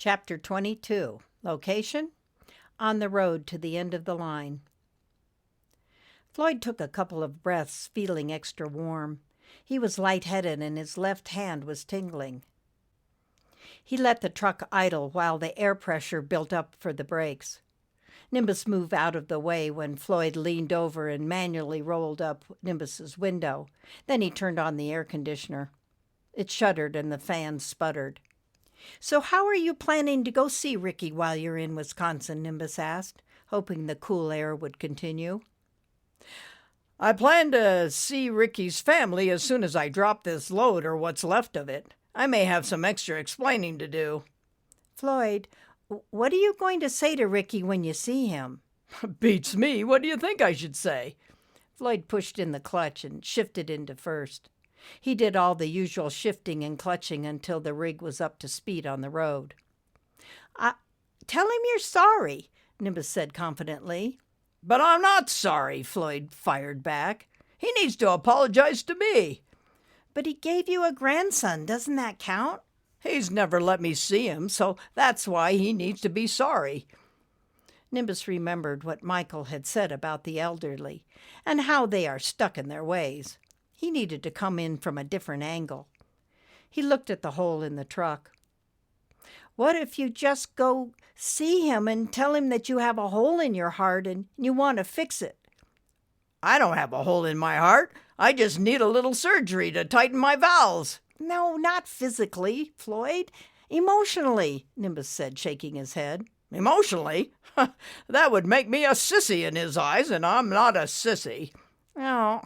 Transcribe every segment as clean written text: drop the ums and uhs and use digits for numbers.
Chapter 22. Location? On the road to the end of the line. Floyd took a couple of breaths, feeling extra warm. He was lightheaded and his left hand was tingling. He let the truck idle while the air pressure built up for the brakes. Nimbus moved out of the way when Floyd leaned over and manually rolled up Nimbus's window. Then he turned on the air conditioner. It shuddered and the fan sputtered. "So how are you planning to go see Ricky while you're in Wisconsin?" Nimbus asked, hoping the cool air would continue. "I plan to see Ricky's family as soon as I drop this load or what's left of it. I may have some extra explaining to do." "Floyd, what are you going to say to Ricky when you see him?" "Beats me. What do you think I should say?" Floyd pushed in the clutch and shifted into first. He did all the usual shifting and clutching until the rig was up to speed on the road. Tell him you're sorry," Nimbus said confidently. "But I'm not sorry," Floyd fired back. "He needs to apologize to me." "But he gave you a grandson. Doesn't that count?" "He's never let me see him, so that's why he needs to be sorry." Nimbus remembered what Michael had said about the elderly and how they are stuck in their ways. He needed to come in from a different angle. He looked at the hole in the truck. "What if you just go see him and tell him that you have a hole in your heart and you want to fix it?" "I don't have a hole in my heart. I just need a little surgery to tighten my valves." "No, not physically, Floyd. Emotionally," Nimbus said, shaking his head. "Emotionally? That would make me a sissy in his eyes, and I'm not a sissy." "Oh."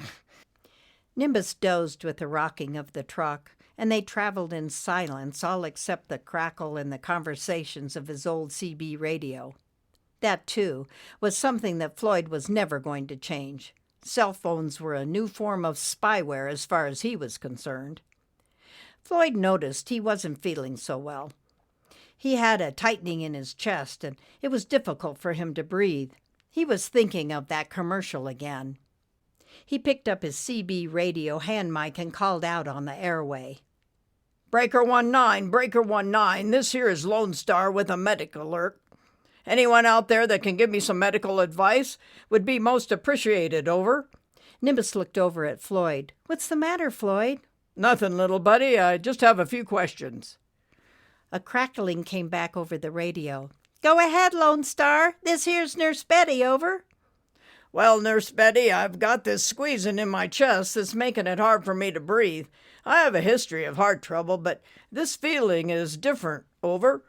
Nimbus dozed with the rocking of the truck, and they traveled in silence, all except the crackle and the conversations of his old CB radio. That, too, was something that Floyd was never going to change. Cell phones were a new form of spyware as far as he was concerned. Floyd noticed he wasn't feeling so well. He had a tightening in his chest, and it was difficult for him to breathe. He was thinking of that commercial again. He picked up his CB radio hand mic and called out on the airway. "Breaker 19, Breaker 19, this here is Lone Star with a medic alert. Anyone out there that can give me some medical advice would be most appreciated, over." Nimbus looked over at Floyd. "What's the matter, Floyd?" "Nothing, little buddy. I just have a few questions." A crackling came back over the radio. "Go ahead, Lone Star. This here's Nurse Betty, over." "Well, Nurse Betty, I've got this squeezing in my chest that's making it hard for me to breathe. I have a history of heart trouble, but this feeling is different, over."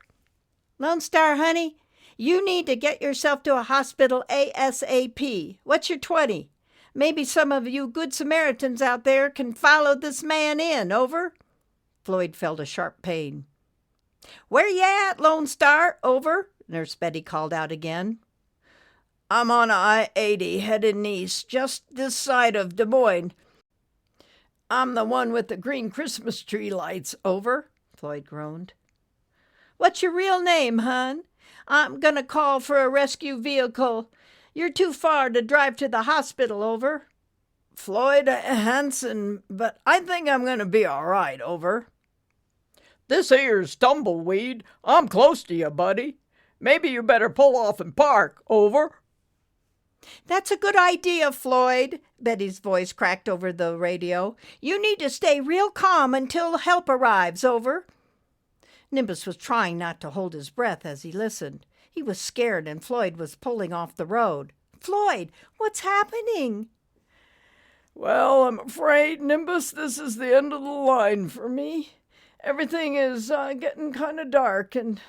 "Lone Star, honey, you need to get yourself to a hospital ASAP. What's your 20? Maybe some of you good Samaritans out there can follow this man in, over." Floyd felt a sharp pain. "Where you at, Lone Star, over?" Nurse Betty called out again. "I'm on I-80 heading east, just this side of Des Moines. I'm the one with the green Christmas tree lights, over," Floyd groaned. "What's your real name, hon? I'm gonna call for a rescue vehicle. You're too far to drive to the hospital, over." "Floyd Hanson, but I think I'm going to be all right, over." "This here's Tumbleweed. I'm close to you, buddy. Maybe you better pull off and park, over." "That's a good idea, Floyd," Betty's voice cracked over the radio. "You need to stay real calm until help arrives, over." Nimbus was trying not to hold his breath as he listened. He was scared and Floyd was pulling off the road. "Floyd, what's happening?" "Well, I'm afraid, Nimbus, this is the end of the line for me. Everything is getting kind of dark and—"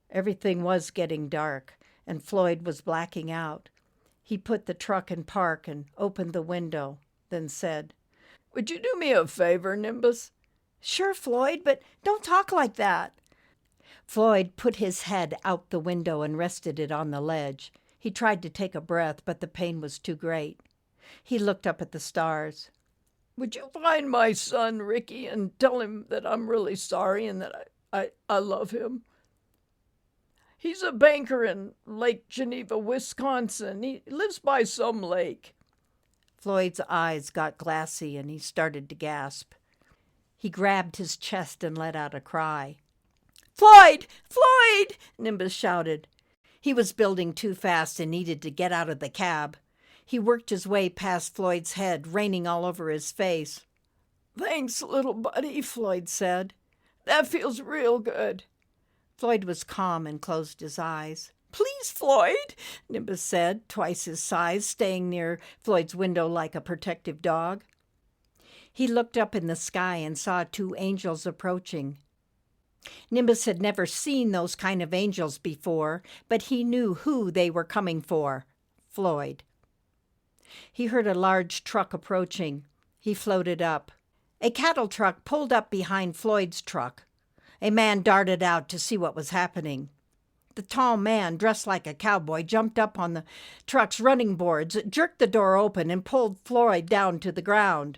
Everything was getting dark, and Floyd was blacking out. He put the truck in park and opened the window, then said, "Would you do me a favor, Nimbus?" "Sure, Floyd, but don't talk like that." Floyd put his head out the window and rested it on the ledge. He tried to take a breath, but the pain was too great. He looked up at the stars. "Would you find my son, Ricky, and tell him that I'm really sorry and that I love him? He's a banker in Lake Geneva, Wisconsin. He lives by some lake." Floyd's eyes got glassy and he started to gasp. He grabbed his chest and let out a cry. Floyd! Floyd! Nimbus shouted. He was building too fast and needed to get out of the cab. He worked his way past Floyd's head, raining all over his face. Thanks, little buddy, Floyd said. That feels real good. Floyd was calm and closed his eyes. Please, Floyd, Nimbus said, twice his size, staying near Floyd's window like a protective dog. He looked up in the sky and saw two angels approaching. Nimbus had never seen those kind of angels before, but he knew who they were coming for, Floyd. He heard a large truck approaching. He floated up. A cattle truck pulled up behind Floyd's truck. A man darted out to see what was happening. The tall man, dressed like a cowboy, jumped up on the truck's running boards, jerked the door open, and pulled Floyd down to the ground.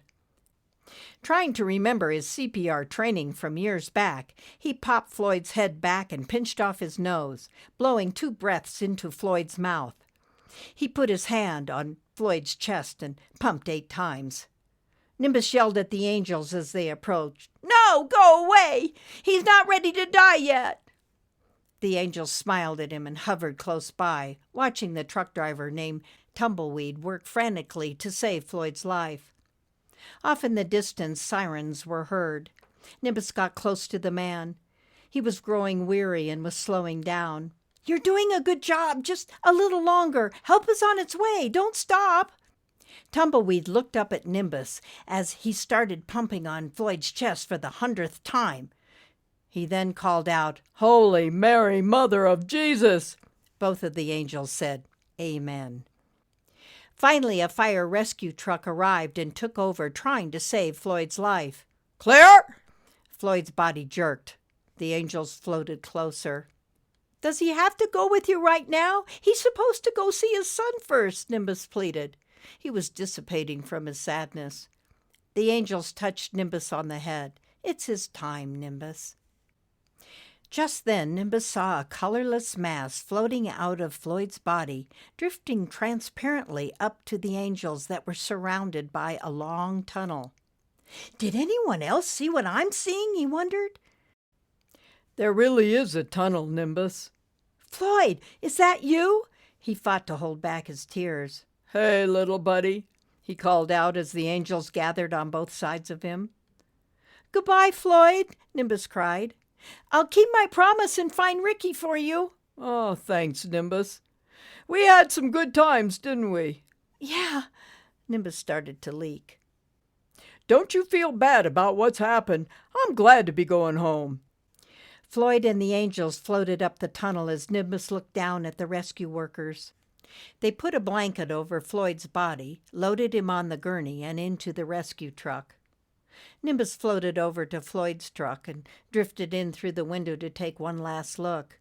Trying to remember his CPR training from years back, he popped Floyd's head back and pinched off his nose, blowing 2 breaths into Floyd's mouth. He put his hand on Floyd's chest and pumped 8 times. Nimbus yelled at the angels as they approached. No, go away! He's not ready to die yet! The angels smiled at him and hovered close by, watching the truck driver named Tumbleweed work frantically to save Floyd's life. Off in the distance, sirens were heard. Nimbus got close to the man. He was growing weary and was slowing down. You're doing a good job. Just a little longer. Help is on its way. Don't stop. Tumbleweed looked up at Nimbus as he started pumping on Floyd's chest for the 100th time. He then called out, Holy Mary, Mother of Jesus! Both of the angels said, Amen. Finally, a fire rescue truck arrived and took over, trying to save Floyd's life. Clear! Floyd's body jerked. The angels floated closer. Does he have to go with you right now? He's supposed to go see his son first, Nimbus pleaded. He was dissipating from his sadness. The angels touched Nimbus on the head. It's his time, Nimbus. Just then, Nimbus saw a colorless mass floating out of Floyd's body, drifting transparently up to the angels that were surrounded by a long tunnel. Did anyone else see what I'm seeing? He wondered. There really is a tunnel, Nimbus. Floyd, is that you? He fought to hold back his tears. Hey, little buddy, he called out as the angels gathered on both sides of him. Goodbye, Floyd, Nimbus cried. I'll keep my promise and find Ricky for you. Oh, thanks, Nimbus. We had some good times, didn't we? Yeah, Nimbus started to leak. Don't you feel bad about what's happened. I'm glad to be going home. Floyd and the angels floated up the tunnel as Nimbus looked down at the rescue workers. They put a blanket over Floyd's body, loaded him on the gurney, and into the rescue truck. Nimbus floated over to Floyd's truck and drifted in through the window to take one last look.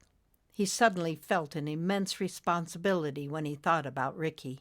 He suddenly felt an immense responsibility when he thought about Ricky.